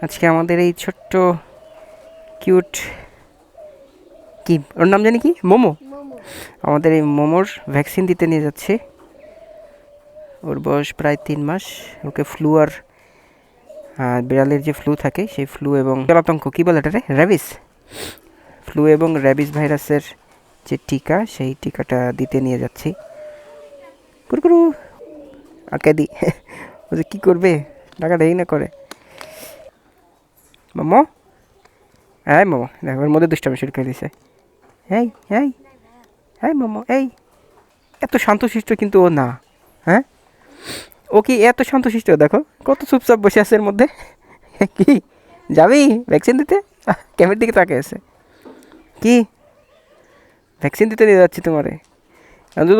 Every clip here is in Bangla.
আজকে আমাদের এই ছোট্ট কিউট কি ওর নাম জানি কি মোমো, আমাদের এই মোমোর ভ্যাকসিন দিতে নিয়ে যাচ্ছে। ওর বয়স প্রায় 3 মাস। ওকে ফ্লু আর বিড়ালের যে ফ্লু থাকে সেই ফ্লু এবং জলাতঙ্ক কী বলে এটারে, র্যাবিস, ফ্লু এবং র্যাবিস ভাইরাসের যে টিকা সেই টিকাটা দিতে নিয়ে যাচ্ছি। কুরকুরু আঁকে দি ও যে কী করবে, টাকাটা এই না করে। মোমো, হ্যাঁ মোমো দেখো ওর মধ্যে দুষ্টামি শুরু করে দিছে। এই এই এই মোমো এই, এত শান্তশিষ্ট কিন্তু ও না। হ্যাঁ ও কি এত শান্তশিষ্ট, দেখো কত চুপচাপ বসে আছে এর মধ্যে। কি যাবি ভ্যাকসিন দিতে, ক্যামের দিকে তাকে আছে কি ভ্যাকসিন দিতে নিয়ে যাচ্ছি তোমারে।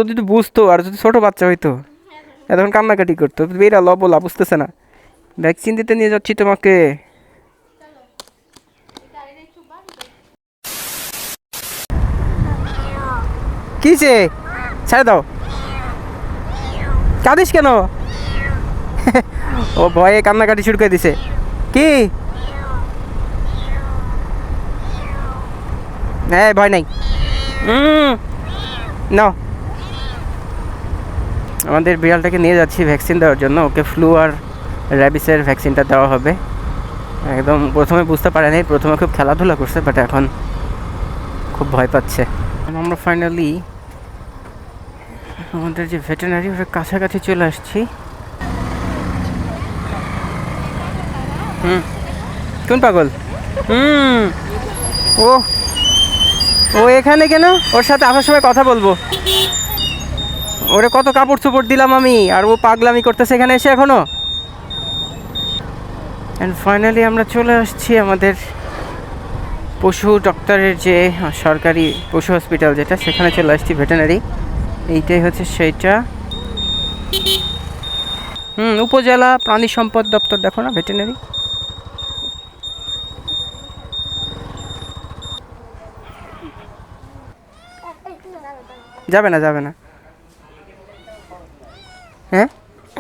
যদি বুঝতো আর যদি ছোটো বাচ্চা হইতো এতক্ষণ কান্নাকাটি করতো, বেরা ল বলা বুঝতেছে না, ভ্যাকসিন দিতে নিয়ে যাচ্ছি তোমাকে। কিছে ছেড়ে দাও, কাঁদিস কেন? ও ভয়ে কান্নাকাটি শুরু করে দিছে। কি হ্যাঁ ভয় নাই নাও। আমাদের বিড়ালটাকে নিয়ে যাচ্ছি ভ্যাকসিন দেওয়ার জন্য, ওকে ফ্লু আর র্যাবিসের ভ্যাকসিনটা দেওয়া হবে। একদম প্রথমে বুঝতে পারে নাই, প্রথমে খুব খেলাধুলা করছে, বাট এখন খুব ভয় পাচ্ছে। আমরা ফাইনালি আমাদের যে ভেটেরিনারি ওর কাছাকাছি চলে আসছি। কোন পাগল? ও ও এখানে কেন? ওর সাথে আসার সময় কথা বলবো। ওরে কত কাপড় চোপড় দিলাম আমি, আর ও পাগলামি করতেছে এখানে এসে এখনো। অ্যান্ড ফাইনালি আমরা চলে আসছি আমাদের পশু ডক্টরের যে সরকারি পশু হসপিটাল যেটা, সেখানে চলে আসছি ভেটেরিনারি। এইটাই হচ্ছে সেইটা, উপজেলা প্রাণী সম্পদ দপ্তর, দেখো না ভেটেরিনারি। যাবে না যাবে না। হ্যাঁ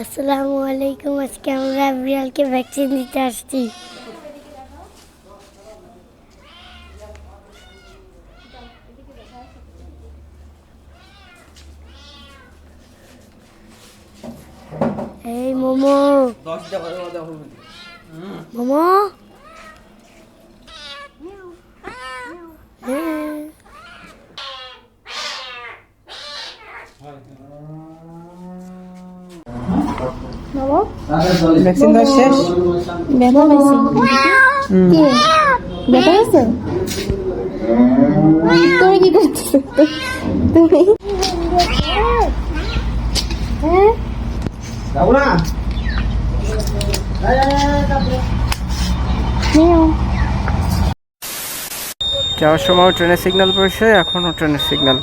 আসসালামু আলাইকুম, আজকে আমরা বিড়ালকে ভ্যাকসিন দিতে আসছি। এই মোমো মোমো ভ্যাকসিন দেওয়া শেষ। ব্যথা পাইছি। কি ব্যথা পাইছে? তুমি কি করতেছো? তুমি যাওয়ার সময় ট্রেনের সিগন্যাল পড়েছে, এখনও ট্রেনের সিগন্যাল।